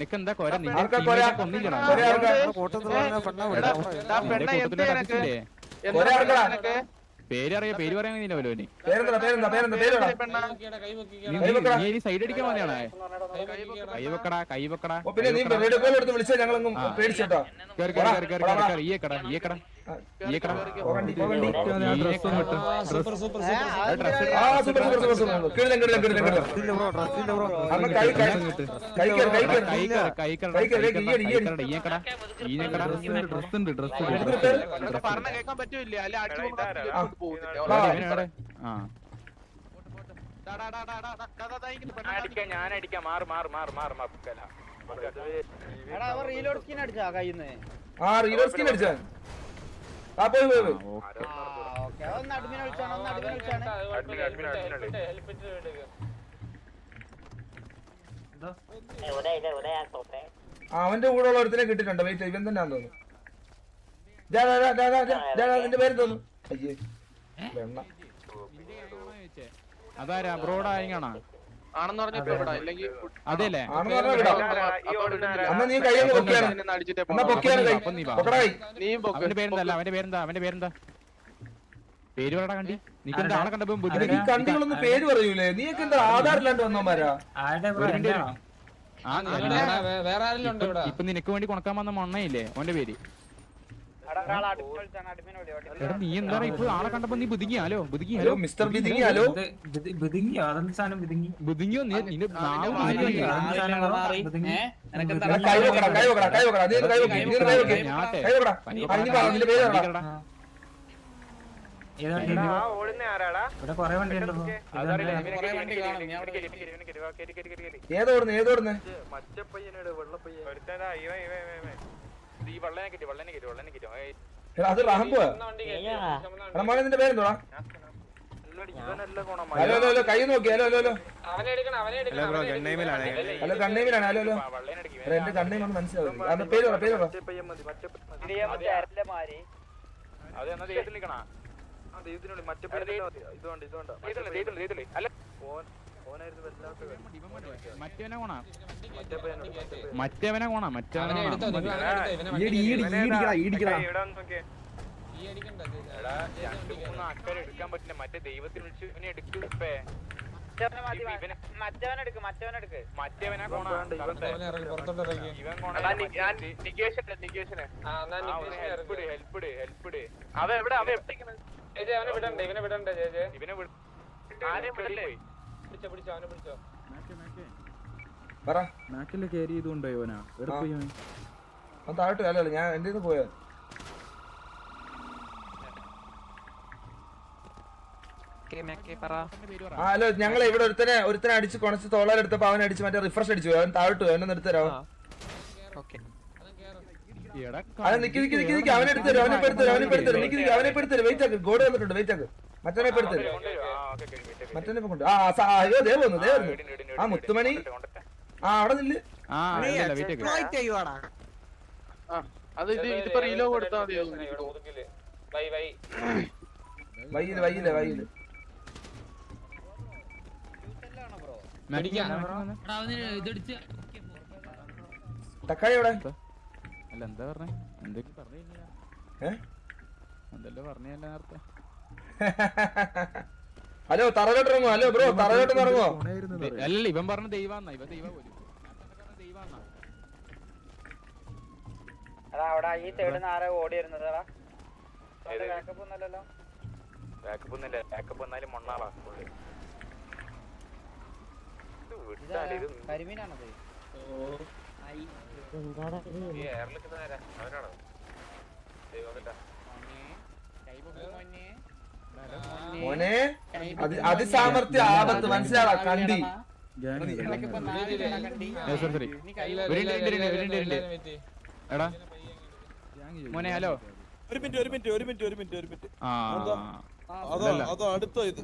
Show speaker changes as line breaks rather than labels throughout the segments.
നിനക്കെന്താ കൊര പേരറിയാ പേര് പറയാൻ കഴിഞ്ഞില്ലല്ലോ നീ സൈഡ് അടിക്കാൻ മതിയാണോ കൈവക്കടാ
കേൾക്കാൻ പറ്റൂല ഞാനടിക്കാം
അവന്റെ കൂടെ ഉള്ള ഒരുത്തിനെ കിട്ടിട്ടുണ്ട്. വെയിറ്റ് ഇവൻ തന്നെ തോന്നുന്നു. നിന്റെ പേര് തോന്നുന്നു. അയ്യേ വെണ്ണ
അതാരാ ബ്രോഡായിങ്ങാണോ
ആണെന്ന് പറഞ്ഞ
അതെല്ലേ
നീ കൈയൊന്ന്
അവന്റെ പേരെന്താ പേര് പറയടാ കണ്ടി നീക്കെന്താ ആളെ കണ്ടപ്പോ
കണ്ടികളൊന്നും പേര് പറയൂലേ? നീയൊക്കെ എന്താ ആധാറില്ലാണ്ട് വന്നോമാരാ?
ഇപ്പൊ നിനക്ക് വേണ്ടി കൊണക്കാൻ വന്ന മണ്ണയില്ലേ ഓന്റെ പേര്? നീ എന്താ ഇപ്പൊ ആളെ കണ്ടപ്പോ നീ ബുദ്ധിങ്ങിയാലോ
മിസ്റ്റർ ബിദിങ്ങിയാലോ
ബുദ്ധിങ്ങിയോ
ഏതോടുന്ന് അത് റഹമ്പോ നിന്റെ പേരെന്തോടാ? ഹലോ ഹലോ കൈ നോക്കി. ഹലോ ഹലോ ഹലോ കണ്ണീമിലാണ്. ഹലോ ഹലോ എന്റെ കണ്ണീം ഒന്ന് മനസ്സിലാവും. പേര് പറ പേര് പറ.
മറ്റവനെ കോണാ എടുക്കാൻ പറ്റില്ല. മറ്റേ ദൈവത്തിന് വിളിച്ച് എടുക്കും. മറ്റവനെ കോണാ ഹെൽപ്പ് അവ എവിടെ ഇവനെ വിടണ്ടേ ഇവനെ
താഴോട്ട് അല്ലല്ലോ ഞാൻ എന്റെ ഇത് പോയോ? ഹലോ ഞങ്ങൾ ഇവിടെ ഒരുത്തനെ അടിച്ച് കൊണച്ച് തോളാലെടുത്തപ്പോ അവൻ അടിച്ച് മറ്റേ റിഫ്രഷ് അടിച്ചു. അവൻ താഴോട്ട് അവനെ നിർത്തരാ. അത് നിക്ക് അവനെ എടുത്തരും. അവനെ പെടുത്തരും. വെയിറ്റ് ആക്ക്. ഗോഡ് വന്നിട്ടുണ്ട്. വെയിറ്റ് ആക്ക്. മറ്റവനെ പെടുത്തരും. മറ്റവനെ കൊണ്ട് അയ്യോ ദേ വന്നു. ആ മുത്തുമണി അവിടെ നില്ല്. വൈകില്ല തക്കാളി എവിടെ?
അല്ല എന്താ പറഞ്ഞേ? എന്തൊക്കെ പറഞ്ഞില്ല. എന്തല്ലോ പറഞ്ഞല്ല നേരത്തെ.
ഹലോ തറകോട്ട് ഇറങ്ങോ? ഹലോ ബ്രോ തറകോട്ട് ഇറങ്ങോ?
അല്ലല്ല ഇവൻ പറഞ്ഞ ദൈവാന്നാ. ഇവ ദൈവ പോലും
ഈ സൈഡിൽ ആരാ ഓടി വരുന്നത്?
ബാക്കപ്പ് വന്നാലും മണ്ണാളാ.
കരിമീനാണത്.
മോനെ അതിസാമർത്ഥ്യ ആപത്ത് മനസ്സിലാവാ കണ്ടി.
എടാ മോനെ ഹലോ
ഒരു മിനിറ്റ് അതോ അടുത്തോ ഇത്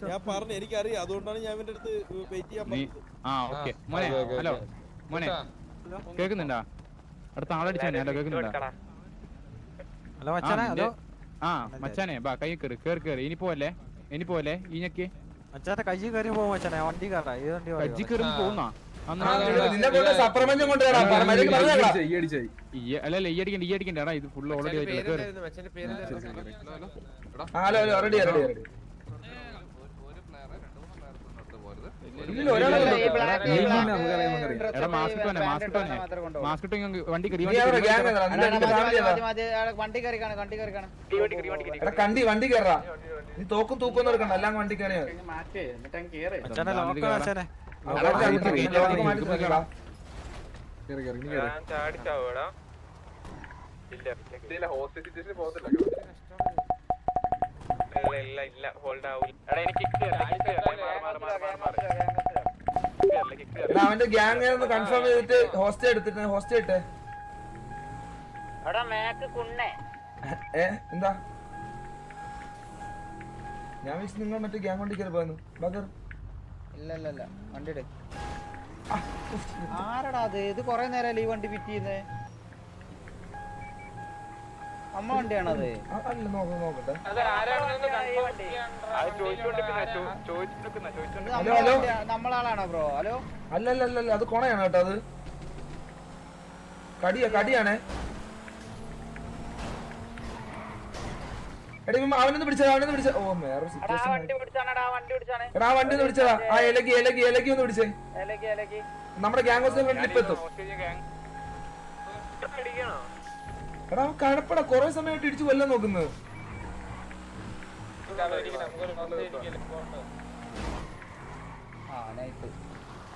ഞാൻ പറഞ്ഞു എനിക്കറിയാം. അതുകൊണ്ടാണ് ഞാൻ ഇവന്റെ അടുത്ത് വെയിറ്റ് ചെയ്യാൻ പറഞ്ഞത്.
മോനെ ഹലോ മോനെ കേക്കുന്നുണ്ടാ? അടുത്ത ആളടിച്ചാ. ഹലോ കേക്കുന്നുണ്ടാ? ആ മച്ചാനെ ബാ കൈ കേറി. ഇനി പോവല്ലേ ഈഞ്ഞക്ക്
മച്ചാനെ കൈ കയറി പോകും. മച്ചാനെ വണ്ടി കയറാ.
കജ്ജി കയറി പോകുന്നാ
നിന്നെ കൊണ്ട് സപ്രപഞ്ചം കൊണ്ടുവരാ പറഞ്ഞേക്കാം.
അല്ലല്ല ഈ അടിക്കണ്ട എടാ ഇത് full already
hello ready ready ready. ഇല്ല ഒരാളെ
മാസ്ക് വണ്ടി കയറി
കണ്ടി വണ്ടി കയറാ. നീ തോക്കും തൂക്കൊന്നും എടുക്കണ്ട, എല്ലാം വണ്ടി കയറിയാ അവന്റെ ഗ്യാങ് കൺഫേം ചെയ്തിട്ട് ഹോസ്റ്റ് എടുത്തിട്ട് ഹോസ്റ്റ് ഇട്ടെ. എന്താ ഞാൻ വെച്ച് നിങ്ങൾ മറ്റേ ഗ്യാങ് വണ്ടി കയറി പോയെന്ന് ബഗർ.
ഇല്ല വണ്ടി ആരടാ അത്? ഇത് കൊറേ നേരം ഈ വണ്ടി ഫിറ്റ് ചെയ്യുന്നേ. അമ്മ വണ്ടിയാണത്?
അല്ല നോക്കട്ടെ.
നമ്മളാളാണോ ബ്രോ? ഹലോ
അല്ലല്ലല്ല അത് കൊണയാണ് കേട്ടോ. അത് കടിയാണേ. എടാ അവനൊന്ന് പിടിച്ച ഓ വേറെ സിറ്റുവേഷൻ. എടാ ആ വണ്ടി ഒന്ന് പിടിച്ചതാ. ആ ഇലക്കി ഒന്ന് പിടിച്ചേ. നമ്മുടെ ഗ്യാങ് ഹൗസിന്റെ ഫ്രണ്ടിൽ എത്തും. എടാ കഴപ്പടാ കൊറേ സമയമായിട്ട് ഇടിച്ചു കൊല്ലാൻ നോക്കുന്നത്.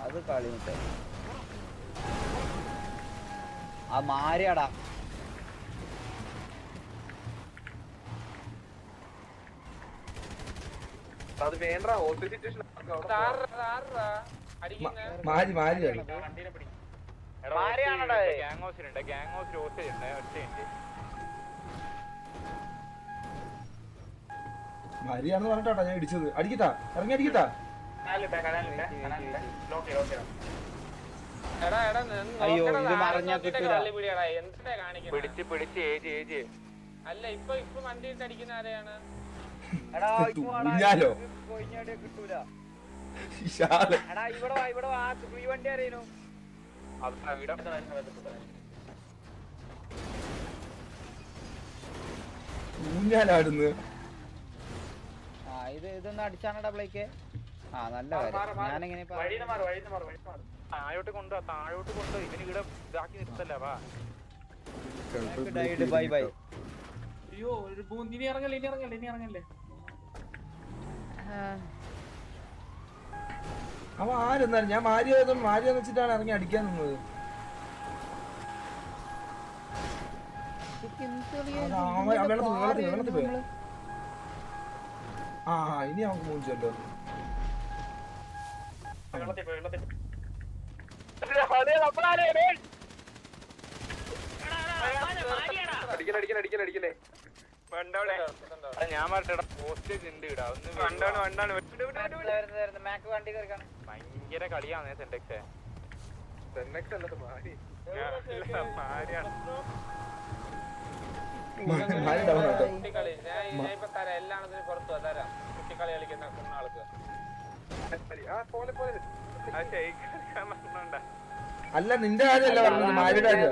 അത് കളിമുട്ടെ ആ മാരിയാടാ.
അത് വേണ്ട ഹോസ്റ്റൽ സിറ്റുവേഷൻ
മാരി മരിയാണെന്ന് പറഞ്ഞിട്ടാ ഞാൻ ഇടിച്ചത്. അടിക്കട്ടാ ഇറങ്ങി അടിക്കട്ടാ.
അയ്യോ ഇത് മറിഞ്ഞാ കിട്ടൂല.
അല്ല ഇപ്പൊ വണ്ടി അടിക്കുന്ന ആരെയാണ്?
ഊഞ്ഞാലോ
കിട്ടൂല.
എടാ
ഇവിടെ ഈ വണ്ടി അറിയണോ?
ഊഞ്ഞാലാടുന്നു.
ഇതൊന്ന് അടിച്ചാണടാ ബ്ലേക്ക്. ആ നല്ല കാര്യം. ഞാനിങ്ങനെ താഴോട്ട് കൊണ്ടോ ഇവന് ഇവിടെ ഇതാക്കി നിർത്തല്ല. വാ ബൈ ബൈ.
അയ്യോ ഇനി ഇറങ്ങല്ലേ.
അവ ആരെന്നാലും ഞാൻ മാരിയെന്ന് വെച്ചിട്ടാണ് ഇറങ്ങി അടിക്കാൻ നിന്നത്. വെള്ളത്തിൽ പോയി. ആ ഇനി നമുക്ക് മൂഞ്ചല്ലോ.
അടിക്കലേ ഞാൻ പറഞ്ഞ പോസ്റ്റേജ് ഉണ്ട് ഇടാ. ഭയങ്കര കളിയാണ് സെൻഡെക്സ്. അല്ലത് മാരി എല്ലാത്തിനും പുറത്തു തരാം. കുട്ടിക്കളി കളിക്കുന്ന കുണ്ണാൾക്ക്
അല്ല നിന്റെ കാര്യമല്ല പറഞ്ഞത്, മാരിയുടെ കാര്യം.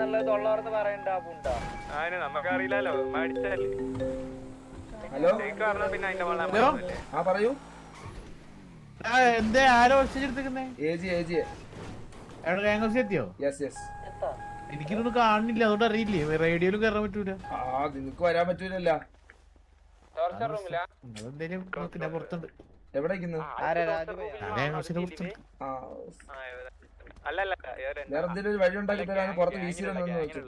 നമുക്കറിയില്ലല്ലോ.
ഹലോ ആ പറയൂ.
എന്തേ ആരോ എത്തിയോ? എനിക്കിതൊന്നും കാണുന്നില്ല, അതുകൊണ്ട് അറിയില്ലേ. റേഡിയോയിലും കയറാൻ പറ്റൂല.
ആ നിങ്ങക്ക് വരാൻ പറ്റൂലല്ല.
എന്തേലും പുറത്തുണ്ട്.
എവിടെ വേറെ എന്തെങ്കിലും ഒരു വഴി ഉണ്ടാക്കി തരാൻ പുറത്ത് വീശിയിലെന്ന് വെച്ചു.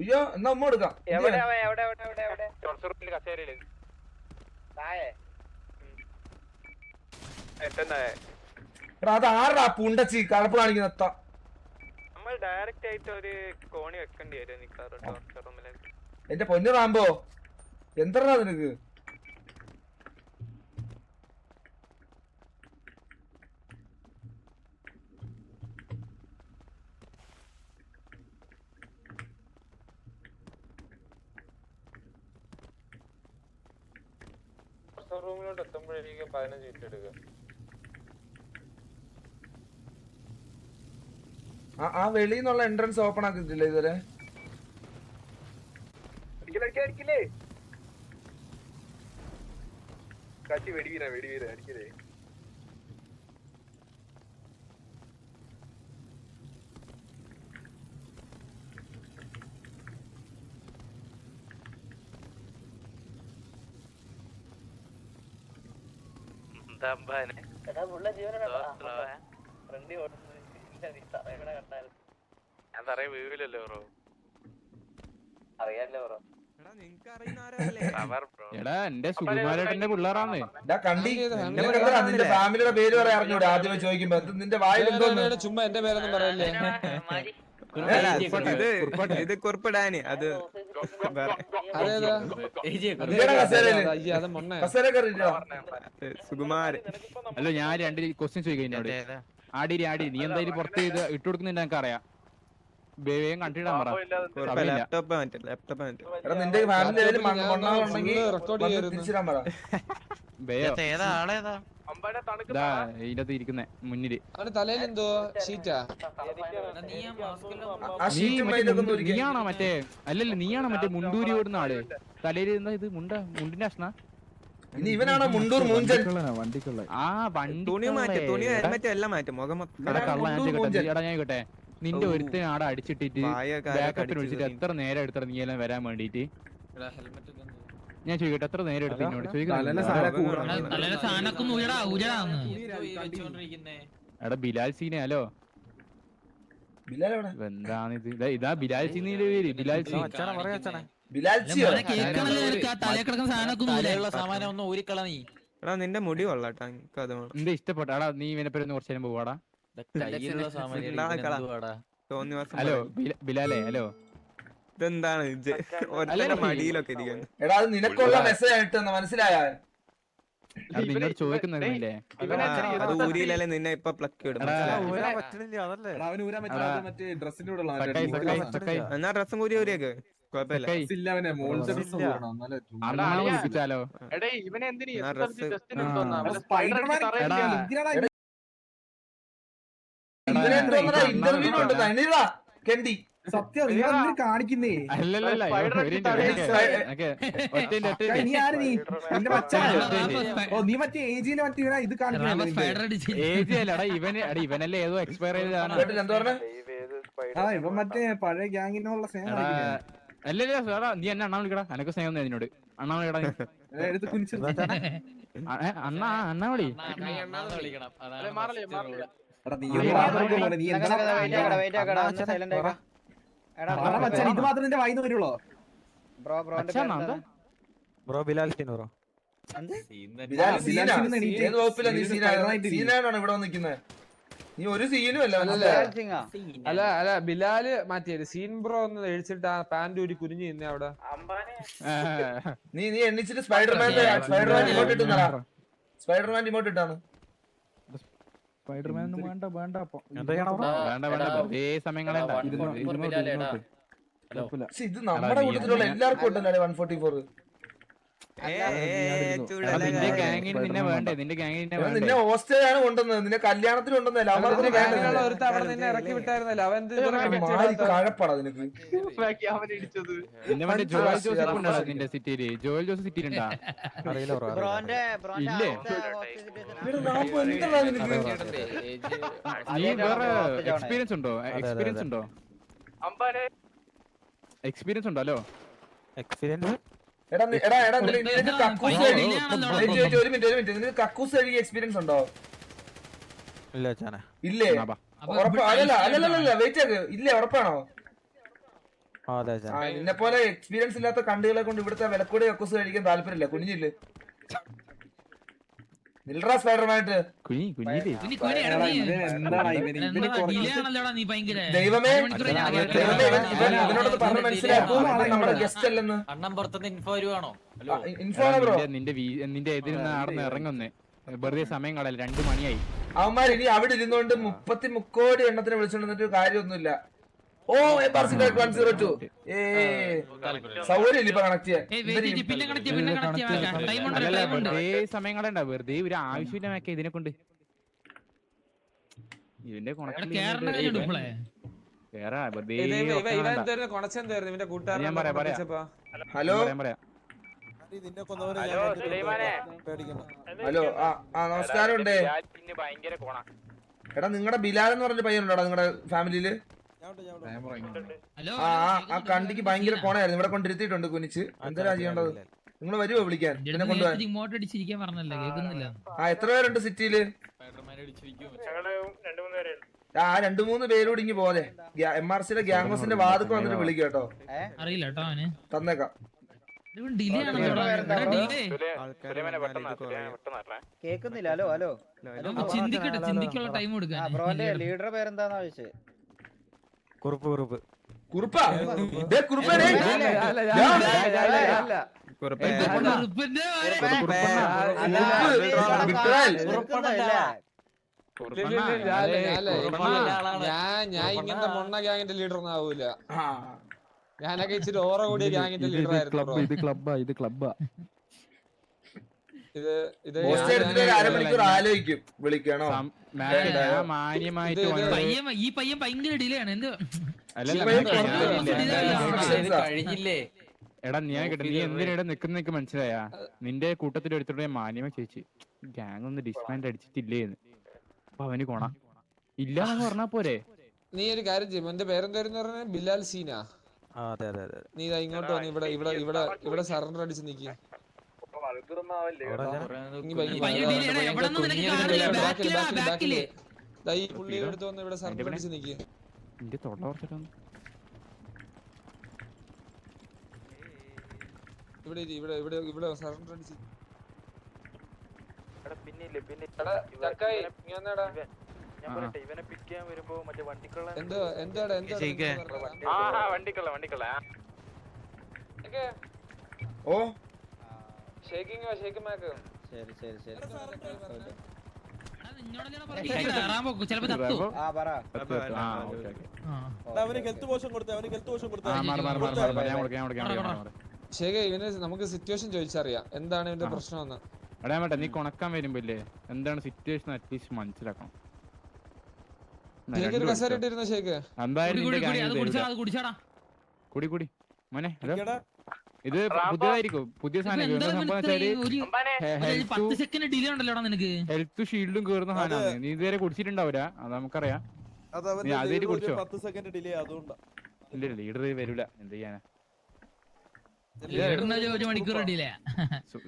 അയ്യോ എന്നാ ഉമ്മ എടുക്കാം. അത് ആറാ പുണ്ടച്ചി കടപ്പ് കാണിക്കുന്ന.
നമ്മൾ ഡയറക്റ്റ് ആയിട്ട് ഒരു കോണി വെക്കേണ്ടി വരും.
എന്റെ പൊന്നു റാമ്പോ എന്താ നിനക്ക്?
റൂമിലോട്ട് എത്തുമ്പോഴേക്കും 15 മിനിറ്റ് എടുക്കുക.
ആ വെളിന്നുള്ള എൻട്രൻസ് ഓപ്പൺ ആക്കിയിട്ടില്ല ഇതുവരെ.
ഞാൻ തറയെ വീഴില്ലല്ലോ ബ്രോ.
അറിയാലോ ബ്രോ.
എടാ എന്റെ സുകുമാരേട്ടന്റെ പിള്ളേരാണ്.
കണ്ടി നിന്റെ ഫാമിലിയുടെ പേര് പറയാൻ അറിഞ്ഞൂടെ ആദ്യമേ ചോദിക്കുമ്പോ നിന്റെ വായിൽ എന്തോന്ന്
ചുമ്മാ എന്റെ പേരൊന്നും പറയല്ലേ.
ഇത് കുറിപ്പിടാന് അത് സുകുമാരൻ.
അല്ല ഞാൻ രണ്ട് ക്വസ്റ്റ്യൻ ചോദിക്കാം എന്നോട്. ആടി നീ എന്തായാലും പുറത്ത് ഇത് ഇട്ട് കൊടുക്കുന്നുണ്ട് എനിക്ക് അറിയാം. വേഗം കണ്ടിടാൻ പറ.
നിന്റെ ഫാമിലി തിരിച്ചിടാൻ പറ.
ഇതിനകത്ത് ഇരിക്കുന്നേ മുന്നില്.
തലയിലെന്തോ ഷീറ്റാ?
നീയാണോ മറ്റേ അല്ലല്ല നീയാണോ മറ്റേ മുണ്ടൂരി ഓടുന്ന ആള്? തലയിൽ ഇത് മുണ്ടിന്റെ അഷ്ണ
ഇനി ഇവനാണോ മുണ്ടൂർ മൂഞ്ചൻ?
ആ വണ്ടി
തുണി മാറ്റി തുണി ഹെൽമെറ്റ് എല്ലാം മാറ്റും മുഖം
ഞാൻ കേട്ടെ. നിന്റെ ഒരുത്തിന് ആടെ അടിച്ചിട്ടിട്ട് ബാക്കപ്പിന് വിളിച്ചിട്ട് എത്ര നേരം എടുത്തറ നീ എല്ലാം വരാൻ വേണ്ടിട്ട്? ഞാൻ ചോദിക്കട്ടെ എത്ര നേരം എടുത്ത് എന്നോട് ചോദിക്കുന്നത്? എടാ ബിലാൽ സീനെ. ഹലോ എന്താണിത്? ഇതാ ബിലാൽ സീനിന്റെ പേര്. ബിലാൽ സീൻ.
നിന്റെ മുടി കൊള്ളാട്ടാ.
നിന്റെ ഇഷ്ടപ്പെട്ടാടാ നീ ഇവനെ പേര് കുറച്ചു നേരം പോവാടാ. ഹലോ ബിലാലേ. ഹലോ
ഇതെന്താണ് മടിയിലൊക്കെ ഇരിക്കുന്നത്?
എടാ അത് നിനക്കുള്ള മെസ്സേജ് ആയിട്ട് മനസ്സിലായ?
നിന്നോട് ചോദിക്കുന്നില്ലേ?
അത് ഊരിയിലല്ലേ നിന്നെ ഇപ്പൊ പ്ലക്ക് ഇടും. എന്നാ ഡ്രസ്സും കൂരി ഊരിയൊക്കെ കുഴപ്പമില്ല.
വിളിച്ചാലോ?
ഇന്റർവ്യൂവിനുണ്ട് കെണ്ടി.
സത്യം കാണിക്കുന്നേ. നീ മറ്റേ ഏജിയില് മറ്റേ ഇത്
ഇവനല്ലേ ഏതോ എക്സ്പയർ ചെയ്താണ്.
ഇവൻ മറ്റേ പഴയ ഗ്യാങ്ങിനുള്ള സ്നേഹം.
അല്ലല്ലോ സാറാ നീ എന്നെ അണ്ണാ വിളിക്കടാ. എനക്ക് സ്നേഹം എന്നോട് അണ്ണാ വിളിക്കടാ.
എടുത്ത് കുനിച്ചു
അണ്ണാ വിളി.
ഇത് മാത്രം നിന്റെ വായിന്ന് വരുള്ളോ?
Bro Bilal scene bro.
സീനാണോ ഇവിടെ നിക്കുന്നത്? നീ ഒരു സീനും അല്ല.
അല്ല ബിലാല് മാറ്റിയത് സീൻ ബ്രോ ഒന്ന് എഴിച്ചിട്ട് ആ പാന്റ് ഒരു കുരിഞ്ഞു നിന്നെ അവിടെ.
നീ എണ്ണിച്ചിട്ട് സ്പൈഡർമാൻ ഇമോട്ട് ഇട്ടുന്നാ. സ്പൈഡർമാൻ ഇമോട്ട് ഇട്ടാണ്.
സ്പൈഡർമാൻ ഒന്നും വേണ്ട
ഇത് നമ്മുടെ കൂട്ടത്തിലുള്ള എല്ലാവർക്കും ഉണ്ടല്ലേ 144. നിന്നെ ഹോസ്റ്റലാണ് കൊണ്ടുവന്നത്. നിന്നെ കല്യാണത്തിന് കൊണ്ടുവന്നല്ല. കഴപ്പാടാ നിനക്ക്.
നിന്റെ സിറ്റിയില് ജോയൽ ജോസ് സിറ്റിയിലുണ്ടാ? ഇല്ലേ? നീ വേറെ എക്സ്പീരിയൻസ് ഉണ്ടോ? എക്സ്പീരിയൻസ് ഉണ്ടോ? ഹലോ എക്സ്പീരിയൻസ്
കക്കൂസ് കഴുകിയ എക്സ്പീരിയൻസ് ഉണ്ടോ?
ഇല്ലേ?
അല്ലല്ല വെയിറ്റ് ആക്ക്. ഇല്ലേ? ഉറപ്പാണോ? നിന്നെ പോലെ എക്സ്പീരിയൻസ് ഇല്ലാത്ത കണ്ടുകളെ കൊണ്ട് ഇവിടുത്തെ വിലക്കൂടി കക്കൂസ് കഴിക്കാൻ താല്പര്യമില്ല. കുഞ്ഞില്ലേ നിൽറാ സ്പൈഡർമാനായിട്ട്. ദൈവമേ ഇവനോടൊന്ന് പറഞ്ഞ് മനസ്സിലാക്കും നമ്മുടെ ഗസ്റ്റ് അല്ലെന്ന്.
നിന്റെ എതിരുന്ന് ആടുന്ന് ഇറങ്ങുന്നേ വെറുതെ സമയം കളയല്ല. 2 മണിയായി.
അവന്മാർ ഇനി അവിടെ ഇരുന്നുകൊണ്ട് 33 കോടി എണ്ണത്തിന് വിളിച്ചോണ്ടിട്ട് കാര്യമൊന്നുമില്ല. ഓ MRC 102 സൗകര്യം ഇല്ല ഇപ്പൊ കണക്ട് ചെയ്യാൻ.
അല്ലല്ല വെറുതെ സമയം കളയണ്ട, വെറുതെ ഒരു ആവശ്യമില്ല മേക്കെ ഇതിനെ കൊണ്ട്. ഇതിന്റെ
ഹലോ ഹലോ ആ നമസ്കാരം ഉണ്ട്. എടാ നിങ്ങളുടെ ബിലാൽ എന്ന് പറഞ്ഞ പയ്യനുണ്ടോടാ നിങ്ങളുടെ ഫാമിലിയില്? ആ കണ്ടിക്ക് ഭയങ്കര കോണായിരുന്നു, ഇവിടെ കൊണ്ടിരുത്തിയിട്ടുണ്ട് കുനിച്ച്. എന്താ ചെയ്യേണ്ടത്? നിങ്ങൾ വരുവോ വിളിക്കാൻ? എന്നെ കൊണ്ടുപോകാൻ. ആ എത്ര പേരുണ്ട് സിറ്റിയില്? ആ 2-3 പേരോട് ഇങ്ങ് പോലെ. MRCയുടെ ഗ്യാങ്സിന്റെ വാതുക്ക് വന്നിട്ട് വിളിക്കുക കേട്ടോ. തന്നേക്കാം.
കേക്കുന്നില്ല. ഹലോ ഹലോ ചിന്തിക്കുള്ള ടൈം കൊടുക്കാൻ. ബ്രോന്റെ ലീഡർ പേരെന്താന്ന് ചോദിച്ചത്?
കുറുപ്പ്
കുറുപ്പാ കുറുപ്പേ
ഞാൻ ഇങ്ങനത്തെ മൊണ്ണ ഗ്യാങ്ങിന്റെ ലീഡർ ഒന്നും ആവൂല. ഞാനൊക്കെ ഇച്ചിരി ഓറ കൂടിയ ഗ്യാങ്ങിന്റെ ലീഡർ ആയിരുന്നു.
അരമണിക്കൂർ ആലോചിക്കും വിളിക്കണോ.
ഈ പയ്യൻ ഭയങ്കര ഡിലേ ആണ്.
കഴിഞ്ഞില്ലേ?
എടാ ഞാൻ കേട്ടെ, നീ എന്തിനാ നിക്കുന്ന മനസ്സിലായാ? നിന്റെ കൂട്ടത്തിൽ എടുത്തിട്ട് മാന്യമ ചേച്ചി ഗ്യാങ് ഒന്ന് ഡിസ്മാൻഡ് അടിച്ചിട്ടില്ലേന്ന്. അപ്പൊ അവന് കൊണ ഇല്ലാന്ന് പറഞ്ഞാ പോരെ.
നീ ഒരു കാര്യം ചെയ്യും, എന്റെ പേരെന്തായിരുന്നു പറഞ്ഞ? ബിലാൽ സീന. നീ ഇങ്ങോട്ട് വന്ന് ഇവിടെ സറണ്ടർ അടിച്ച് നിക്ക്. ഈ പുള്ളി എടുത്ത് വന്ന് ഇവിടെ സറണ്ടർ അടിച്ച് നിക്ക്.
എന്റെ തൊണ്ട കുറച്ചിട്ടൊന്ന്
ഇവിടെ സറണ്ടർ അടിച്ച്.
ഇവനെ പിക്ക് ചെയ്യാൻ വരുമ്പോ മറ്റേ വണ്ടിക്കുള്ള
ഓ
അവന് ഹെൽത്ത് പോഷൻ കൊടുത്തേ.
ഇവന് നമുക്ക് സിറ്റുവേഷൻ ചോദിച്ചറിയാം എന്താണ് ഇവന്റെ പ്രശ്നം.
നീ കൊണക്കാൻ വരുമ്പോല്ലേ എന്താണ് സിറ്റുവേഷൻ അറ്റ്ലീസ്റ്റ് മനസ്സിലാക്കണം. കുടി മോനെ ഇത് പുതിയതായിരിക്കും, പുതിയ സാധനം. ഹെൽത്ത് ഷീൽഡും കേറുന്ന സാധനമാണ്. നീ ഇതുവരെ കുടിച്ചിട്ടുണ്ടാവില്ല, അത് നമുക്കറിയാം. ഇല്ല ലീഡർ വരൂല, എന്ത് ചെയ്യാനാ.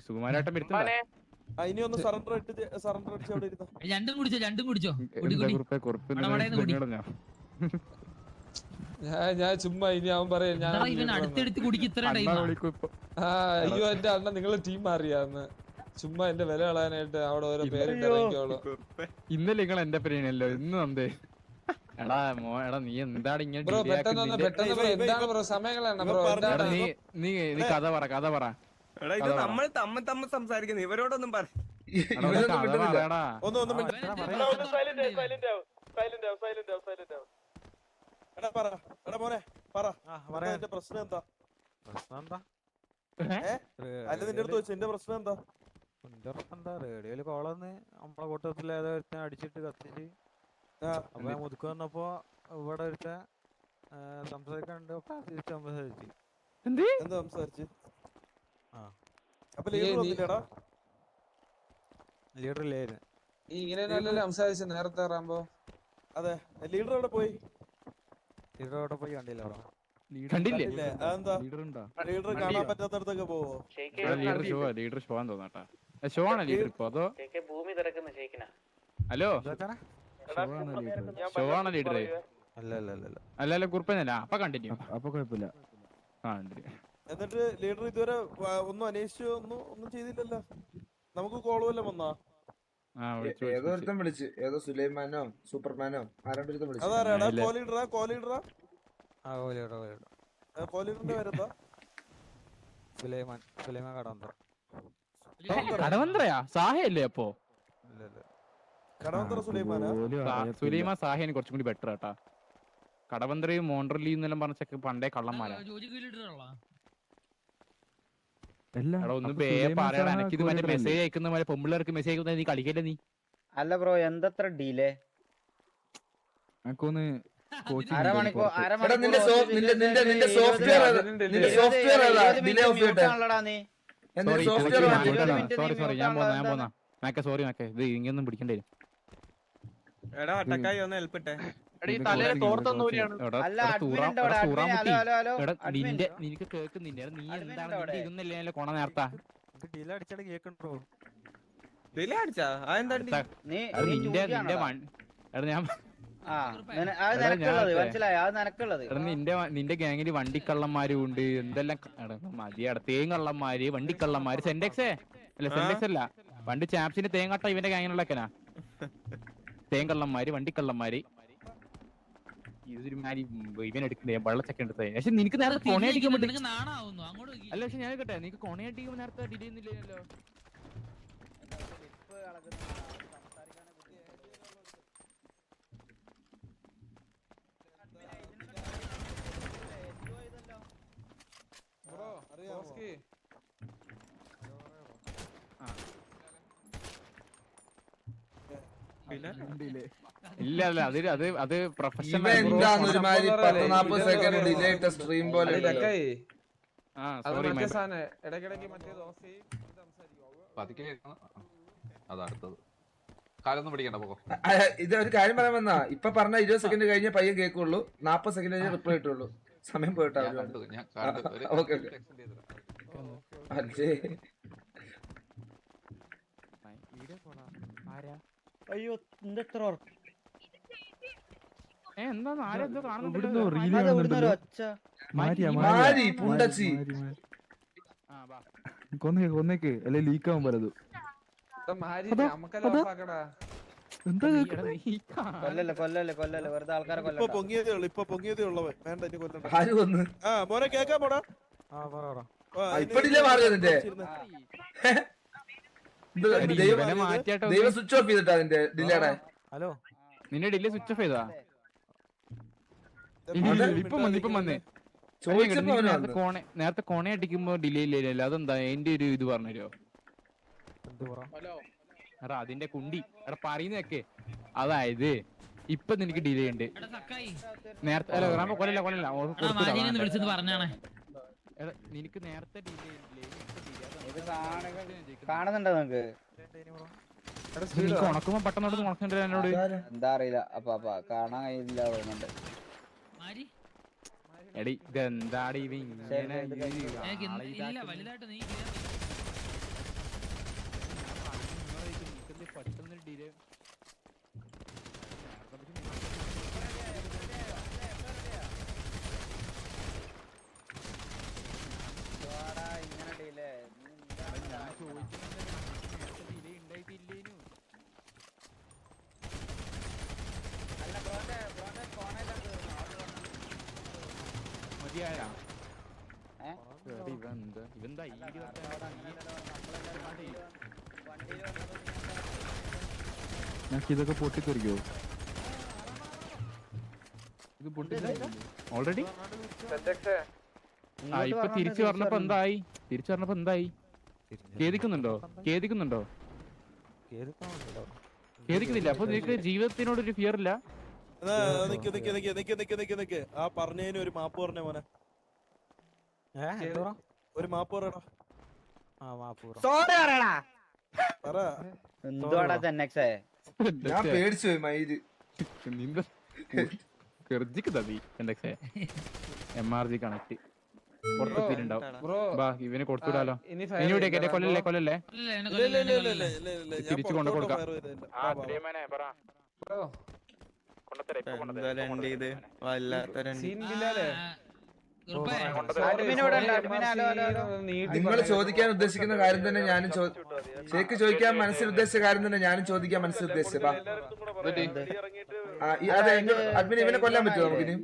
സുകുമാരേട്ടൻ വരുത്തുണ്ടോ?
രണ്ടും കുടിച്ചോ.
ഞാൻ ചുമ്മാ ഇനി അവൻ പറയാ അയ്യോ എന്റെ അണ്ണ നിങ്ങളെ ടീം മാറിയാന്ന്. ചുമ്മാ എന്റെ വില കളയാനായിട്ട് അവിടെ ഓരോ പേരിട്ടോളൂ.
ഇന്നലെ നിങ്ങൾ എന്റെ പേരാണല്ലോ, ഇന്ന് നന്ദേ. എടാ നീ എന്താണ് ഇങ്ങനെ നീ കഥ പറ.
നമ്മൾ തമ്മിൽ സംസാരിക്കുന്നു, ഇവരോടൊന്നും പറ.
പ്രശ്നം എന്താ? അല്ല നിന്റെ അടുത്ത് വെച്ചു എന്റെ പ്രശ്നം എന്താ?
റേഡിയോയില് കോളന്ന് നമ്മളെ കൂട്ടത്തില് ഏതോ അടിച്ചിട്ട് കത്തിച്ച് അപ്പൊ മുതുക്ക് വന്നപ്പോ ഇവിടെ ഒരുത്ത സംസാരിക്കാണ്ട്
സംസാരിച്ച്
ലീഡർ ഇല്ലായിരുന്നു.
ഇങ്ങനെ സംസാരിച്ച നേരത്തെ റാമ്പോ.
അതെ ലീഡർ എവിടെ പോയി?
കണ്ടില്ല.
കണ്ടില്ലേ?
ലീഡർ കാണാൻ പറ്റാത്തടത്തൊക്കെ പോവോ?
ലീഡർ ഷോ ആണെന്ന് തോന്നാട്ടാ. ഷോ ആണ് ലീഡർ ഇപ്പൊ അതോ?
ഭൂമി തിരക്കുന്ന ഷേക്കിനാ.
ഹലോ ഷോ ആണോ ലീഡർ? അല്ല കുറിപ്പല്ല. അപ്പൊ കണ്ടിന്യൂ, അപ്പൊ കുഴപ്പമില്ല.
എന്നിട്ട് ലീഡർ ഇതുവരെ ഒന്നും അന്വേഷിച്ചു ഒന്നും ചെയ്തില്ലല്ലോ. നമുക്ക് കോളുമല്ലോ വന്നാ?
ഏതോരുത്തൻ വിളിച്ച്, ഏതോ സുലൈമാനോ സൂപ്പർമാനോ ആരാണ്ടൊരുത്തൻ വിളിച്ചു.
കോലീഡറിന്റെ പേരെന്താ?
സുലൈമാൻ
കടവന്ത്രയാ? സാഹയല്ലേ? അപ്പൊ
കടവന്ത്ര സുലൈമാനാ?
സുലൈമാൻ സാഹയാണ് കുറച്ചും കൂടി ബെറ്റർ കേട്ടാ. കടവന്ത്രയും മോണ്ട്രലി എന്നെല്ലാം പറഞ്ഞ ചെക്ക് പണ്ടേ കള്ളന്മാരാ. എടാ ഒന്ന് പറയാ, എനിക്കിത് മറ്റേ മെസ്സേജ് അയക്കുന്ന പോലെ പെമ്പിള്ളേർക്ക് മെസ്സേജ് അയക്കുന്ന നീ കളിക്കല്ലേ നീ?
അല്ല ബ്രോ എന്തത്ര ഡിലേ? അരമണിക്കൂർ
നിന്റെ സോഫ്റ്റ്വെയർ ഡിലേ ഓഫ് ചെയ്യട്ടെ.
സോറി ഞാൻ പോന്നാ മാക്ക, സോറി മാക്ക, ഇത് ഇങ്ങൊന്നും പിടിക്കണ്ടേ.
എടാ അട്ടക്കായി ഒന്ന് ഹെൽപ്പിട്ടെ.
നിനക്ക് കേക്കുന്നില്ല, നീ എന്താണ് ഇതൊന്നല്ലേ കൊണ നേരത്താ
ഡിലേ അടിച്ചാ അതെന്താ?
നിന്റെ ഗാങ്ങില് വണ്ടിക്കള്ളന്മാരും ഉണ്ട്, എന്തെല്ലാം മതിയാട, തേങ്ങള്ളന്മാര്, വണ്ടിക്കള്ളന്മാര്, സെന്റെക്സേ അല്ല സെന്റെക്സ് അല്ല, വണ്ടി ചാപ്സിന്റെ തേങ്ങട്ട ഇവന്റെ ഗാങ്ങിനുള്ളക്കനാ. തേങ്ങള്ളന്മാര്, വണ്ടിക്കള്ളന്മാര്, ഇവനെടുക്കണ്ടേ വെള്ളച്ചക്ക എടുത്തേ. പക്ഷെ നിനക്ക് നേരത്തെ കൊണയടിക്കുമ്പോ അല്ല, പക്ഷെ ഞാൻ കേട്ടെ, നിനക്ക് കൊണയടിക്കുമ്പോ നേരത്തെ ഡിലേ ഒന്നുമില്ലല്ലോ. ഇല്ല അല്ല, അത് പ്രൊഫഷണൽ.
ഇതൊരു കാര്യം പറയാൻ വന്നാ, ഇപ്പൊ പറഞ്ഞ 20 സെക്കൻഡ് കഴിഞ്ഞ പയ്യൻ കേൾക്കുള്ളൂ, 40 സെക്കൻഡ് കഴിഞ്ഞ് റിപ്ലൈ കിട്ടുള്ളൂ. സമയം പോയിട്ടാ.
അയ്യോ എന്തെത്ര
കൊന്നേക്ക് അല്ലെ ലീക്ക് ആവാൻ പലതും.
കൊല്ലല്ലേ വെറുതെ ആൾക്കാരെ
ഇപ്പൊ പൊങ്ങിയതേ ഉള്ളൂ വേണ്ട ഇനി കൊല്ലണ്ട.
ആര് വന്ന്
മോനെ കേക്കാൻ പോടാ.
ഇപ്പടില്ലേ മാറിയതിന്റെ ദൈവം സ്വിച്ച് ഓഫ് ചെയ്തിട്ടാ അതിന്റെ ഡിലേടെ.
ഹലോ, നിന്റെ ഡിലേ സ്വിച്ച് ഓഫ് ചെയ്താ? ഇപ്പം വന്നേ. നേരത്തെ കോണ അടിക്കുമ്പോ ഡിലേ ഇല്ലല്ലോ, അതെന്താ? എന്റെ ഒരു ഇത് പറഞ്ഞോ. എടാ അതിന്റെ കുണ്ടി എടാ പറയുന്നൊക്കെ, അതായത് ഇപ്പൊ നിനക്ക് ഡിലേ ഉണ്ട്. നേരത്തെ അല്ല കൊല്ലല്ല നിനക്ക് നേരത്തെ ഡിലേ
കാണുന്നുണ്ടോ നിങ്ങക്ക്?
ഉണക്കുമ്പോ പെട്ടെന്ന് ഉണക്കണ്ട എന്നോട്.
എന്താ അറിയില്ല, അപ്പൊ കാണാൻ കഴിയില്ല തോന്നുന്നുണ്ട്.
എടി ഇതെന്താടി ഇവ ഇങ്ങനെ പെട്ടെന്ന് ഡിലേ.
ഇതൊക്കെ പൊട്ടിത്തെറിക്കോ?
ഇത് ഓൾറെഡി ഇപ്പൊ തിരിച്ചു പറഞ്ഞപ്പോ എന്തായി? ഖേദിക്കുന്നുണ്ടോ? ഖേദിക്കുന്നില്ല. അപ്പൊ നിനക്ക് ജീവിതത്തിനോടൊരു ഫിയർ ഇല്ല?
നിക്ക് ആ പറഞ്ഞതിന് ഒരു മാപ്പ് പറഞ്ഞ മോനെ. ഒരു മാപ്പ് പറയടാ.
എന്തുവാടാ ചെന്നക്സേ?
ഞാൻ പേടിച്ചു പോയി മയില്.
MRG കണക്ട് ഇവന് കൊടുത്തുവിടാലോ. കൊല്ലല്ലേ തിരിച്ചു കൊണ്ടു കൊടുക്കാം.
നിങ്ങൾ ചോദിക്കാൻ ഉദ്ദേശിക്കുന്ന കാര്യം തന്നെ ഞാനും ശരിക്ക് ചോദിക്കാൻ മനസ്സിൽ ഉദ്ദേശിച്ച കാര്യം തന്നെ ഞാനും ചോദിക്കാൻ മനസ്സിൽ ഉദ്ദേശിച്ചത്. അഡ്മിൻ ഇവനെ കൊല്ലാൻ പറ്റുമോ നമുക്കിനി?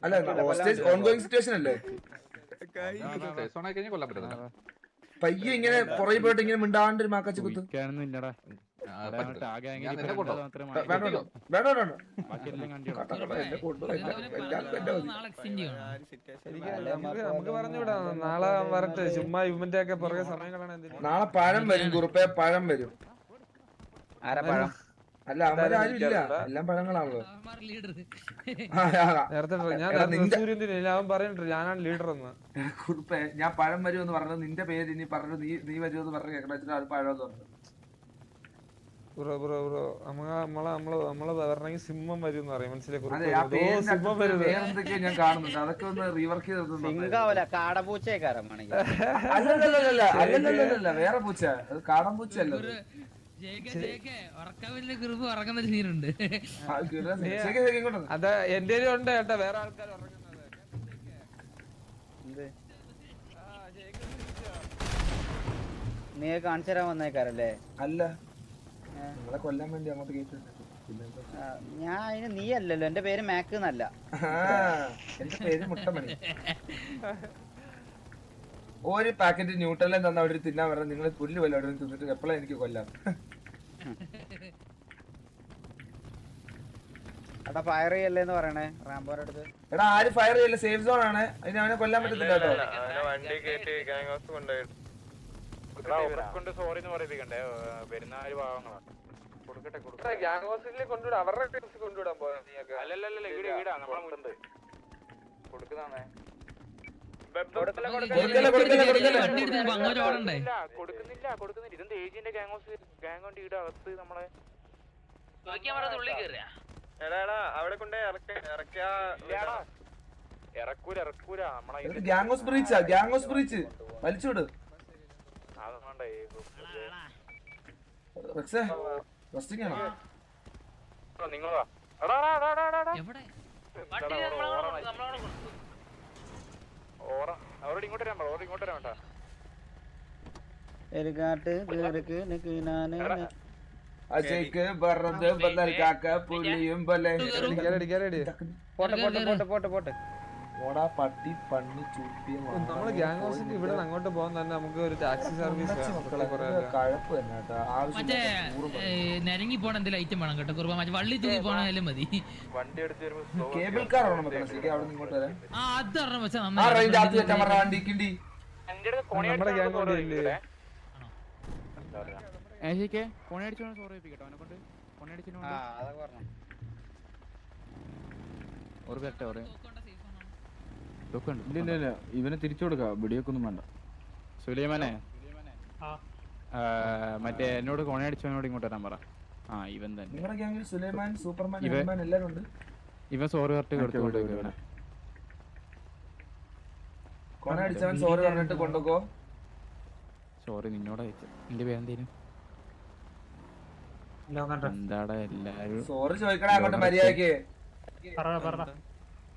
അല്ല ഓൺഗോയിങ് സിറ്റുവേഷൻ അല്ലേ? പയ്യെ ഇങ്ങനെ പുറകെ പോയിട്ട് ഇങ്ങനെ മിണ്ടാണ്ട് ഒരു മാക്കാച്ചി കുത്ത്.
ആകെ
വേണ്ട വേണ്ട
ബാക്കിയെല്ലാം കണ്ടു
എന്നെ കൊണ്ടുപോയി
നമുക്ക് പറഞ്ഞുവിടാ നാളെ വരട്ടെ ചുമ്മാ ഇവന്റെ ഒക്കെ പുറകെ സമയങ്ങളാണ് എന്തിനാ
നാളെ പഴം വരും കുറുപ്പെ പഴം വരും
ആരാ പഴം
അല്ല അവരാരും ഇല്ല എല്ലാം പഴങ്ങളാണല്ലോ
നേരത്തെ ഞാൻ അവൻ പറഞ്ഞിട്ട് ഞാനാണ് ലീഡർ എന്ന്
കുറുപ്പെ ഞാൻ പഴം വരുമെന്ന് പറഞ്ഞത് നിന്റെ പേര് ഇനി പറഞ്ഞു നീ വരുമെന്ന് പറഞ്ഞു കേൾക്കണ അത് പഴം എന്ന് പറഞ്ഞു
ബ്രോ ബ്രോ ബ്രോ നമ്മളെ പറഞ്ഞെങ്കിൽ സിംഹം വരും എന്ന് പറയും
അതെ ആ പേരിന്റെ വേറെന്തൊക്കെയോ ഞാൻ കാണുന്നുണ്ട് അതൊക്കെ ഒന്ന് റീവർക്ക് ചെയ്ത് അല്ലല്ല വേറെ പൂച്ച അത് കാടൻ പൂച്ച അല്ലത്
അതാ എന്റെ ഉണ്ട് കേട്ടോ വേറെ ആൾക്കാർ ഉറങ്ങുന്നത്
നീ കാണിച്ചു തരാൻ വന്നേക്കാരല്ലേ
അല്ല നിങ്ങളെ കൊല്ലാൻ വേണ്ടി അങ്ങോട്ട് കേട്ടിട്ടുണ്ട്
ഞാൻ അതിന് നീ അല്ലല്ലോ എന്റെ പേര് മാക്ക് എന്നല്ല
എന്റെ പേര് മുട്ടമണി ഒരു പാക്കറ്റ് ന്യൂട്രലും തന്ന അവിടെ തിന്നാൻ പറഞ്ഞാൽ നിങ്ങൾ പുല്ല് വല്ല അവിടെ തിന്നിട്ട് എപ്പോഴാ എനിക്ക് കൊല്ലാം
എടാ ഫയർ ചെയ്യല്ലേന്ന് പറയണേ റാംബോയുടെ അടുത്ത്
എടാ ആര് ഫയർ ചെയ്യല്ല സേഫ് സോൺ ആണ് അതിന് അവനെ കൊല്ലാൻ പറ്റത്തില്ല കേട്ടോ
വണ്ടി കയറ്റി ഗാങ് ഹൗസ് കൊണ്ടുപോയി കൊണ്ട് സോറി എന്ന് പറയിപ്പിക്കണ്ടേ വരുന്ന ഒരു ഭാഗങ്ങളാണ് കൊടുക്കട്ടെ കൊടുക്കട്ടെ
ഗ്യാങ് ഹോസ്പിറ്റലിൽ കൊണ്ടുവിടാം അവരുടെ കൊണ്ടുവിടാൻ പോയാ
അല്ലല്ലല്ല ഈടാ നമ്മളെ മുണ്ട് കൊടുക്കുന്നേ കൊടുക്കുന്നില്ല ഇതെന്ത് ഏജിന്റെ ഗാങ് ഹൗസ് ഗാങ് കൊണ്ട് ഈടെ അകത്ത് നമ്മളെ അവിടെ കൊണ്ട് ഇറക്കൂല നമ്മളെ
ഗ്യാങ് ഹൗസ് ബ്രീച്ചാ ഗ്യാങ് ഹൗസ് ബ്രീച്ച് വലിച്ചുവിട്
നിങ്ങളാ അവരോട് ഇങ്ങോട്ട് വരാൻ പറ ഇങ്ങോട്ട് വരാൻ വേണ്ട
അജയ്ക്ക് ബറത് ബദൽ കാക്ക പുലിയും ബലെ
പോട്ടെ
ഓടാ പട്ടി പണ്ണി ചൂപ്പിയ
നമ്മള് ഗ്യാങ് ഹൗസിൽ ഇവിടെ അങ്ങോട്ട് പോകാൻ തന്നെ നമുക്ക് ഒരു ടാക്സി സർവീസ്
കഴപ്പ് തന്നെ കേട്ടോ
നരങ്ങി പോണ എന്തെങ്കിലും ഐറ്റം വേണം കേട്ടോ കുറുബ മറ്റേ വള്ളി തൂക്കി പോണാലും മതി
വണ്ടി എടുത്ത്
കേബിൾ കാർ ആണോ അവിടെ ഇങ്ങോട്ട് വരാൻ
അത് പറഞ്ഞ വെച്ചാൽ
വണ്ടിക്കിണ്ടി
നമ്മുടെ ഗ്യാങ് കൊണ്ട് ഇല്ലേ
ഫോൺ അടിച്ചോ സോറി കേട്ടോ അവനെ കൊണ്ട് ഫോൺ
ഇല്ല ഇവനെ തിരിച്ചു കൊടുക്കാം വെടിയൊക്കൊന്നും വേണ്ട
സുലൈമാനെ മറ്റേ എന്നോട് കോണ അടിച്ചവനോട് ഇങ്ങോട്ട് വരാൻ പറ ആ ഇവൻ തന്നെ
നിങ്ങളുടെ ഗ്യാങ്ങിൽ സുലൈമാൻ സൂപ്പർമാൻ എല്ലാരും ഉണ്ട്
ഇവൻ സോറി കറക്റ്റ് കൊടുത്തു
കോണ അടിച്ചവൻ സോറി പറഞ്ഞിട്ട് കൊണ്ടുപോ
സോറി നിന്നോട് അയച്ചു നിന്റെ പേരെന്തേലും എന്താടാ എല്ലാരും
സോറി ചോദിക്കണ അങ്ങോട്ട് മര്യാദക്ക്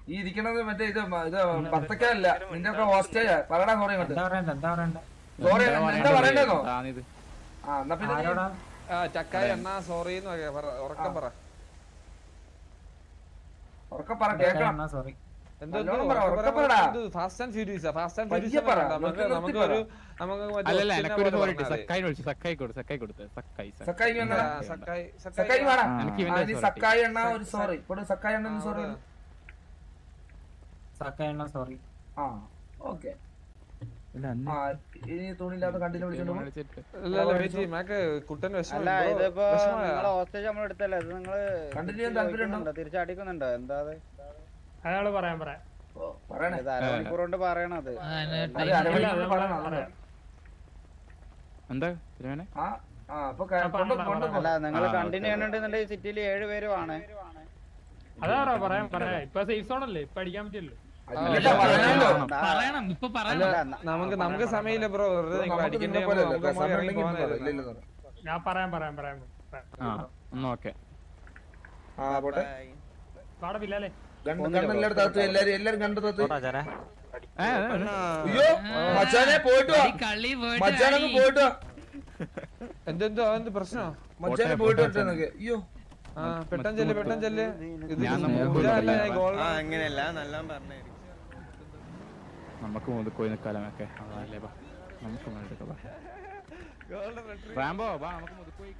ഈ ഇരിക്കണത് മറ്റേ ഇത് പത്തക്കല്ല നിന്റെ ഒക്കെ ഹോസ്റ്റേജാ പറയടാ സോറി അങ്ങോട്ട് സോറി എന്താ പറയണ്ടോ ആ എന്നാ പിന്നെ
ചക്കായ എന്നാ സോറി ഉറക്കം പറ
ഉറക്കെ പറ കേക്കണം
ഫാസ്റ്റ് ആൻഡ് ഫ്യൂരിയസ്
അല്ലല്ല എനക്കൊരു സോറി സക്കായി വിളിച്ചു സക്കായി കൊടുത്ത്
സക്കായി സക്കായി എണ്ണ ഒരു സോറി സക്കായി എണ്ണ സോറി
സോറി
ആ ഓക്കെ ഇനി തുണിയില്ലാത്ത കണ്ടിന് വിളിച്ചോണ്ട്
കുട്ടൻ
അല്ല ഇതിപ്പോ നിങ്ങളെ ഹോസ്റ്റേജ് നമ്മളെടുത്തല്ലേ ഇത് നിങ്ങള്
കണ്ടിന്യൂ ചെയ്യാൻ താല്പര്യമുണ്ടോ
തിരിച്ചടിക്കുന്നുണ്ടോ എന്താ
അയാള് പറയാൻ
അരമണിക്കൂർ കൊണ്ട് പറയണത്
എന്താ
അല്ല നിങ്ങൾ കണ്ടിന്യൂ ചെയ്യണമെന്നുണ്ടെങ്കിൽ സിറ്റിയിൽ 7 പേരും ആണ്
അതാ പറയാൻ ഇപ്പൊ സേഫ് സോൺ അല്ലേ ഇപ്പൊ അടിക്കാൻ പറ്റില്ലല്ലോ
പറയണം ഇപ്പൊ
നമുക്ക് സമയമില്ല ബ്രോ
ഞാൻ പറയാൻ
ഓക്കെ
പിന്നാലെ
എല്ലാരും കണ്ടു അയ്യോ മച്ചാനെ പോയിട്ട് മച്ചാനൊന്ന് പോയിട്ട്
എന്തെന്തോ അതെന്ത് പ്രശ്നോ
മച്ചാനെ പോയിട്ട് അയ്യോ
പെട്ടെന്ന് ചെല്ല്
അങ്ങനെയല്ല നല്ല പറഞ്ഞ
നമുക്ക് മുതുക്കോയി നിക്കാലൊക്കെ നമുക്ക് റാംബോ നമുക്ക് മുതുക്കോയി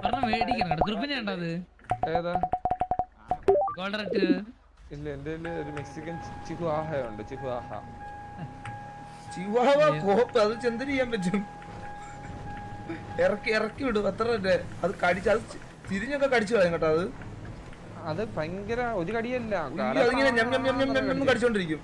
പറഞ്ഞ മേടിക്കണം കേട്ടോ ഗ്രൂപ്പിനെ ഉണ്ടോ അത്
ഏതാ
ഗോൾഡററ്റ്
ഇല്ല എന്റെ ഒരു മെക്സിക്കൻ ചിഹുആഹ ഉണ്ട് ചിഹുആഹ
കോപ്പ് അത് ചെന്തിന് ചെയ്യാൻ പറ്റും. ഇറക്കി വിടും അത്ര തന്നെ. അത് കടിച്ച് അത് തിരിഞ്ഞൊക്കെ കടിച്ചു കളയും കേട്ടോ. അത്
അത് ഭയങ്കര ഒരു കടിയല്ല
അതിങ്ങനെ കടിച്ചോണ്ടിരിക്കും.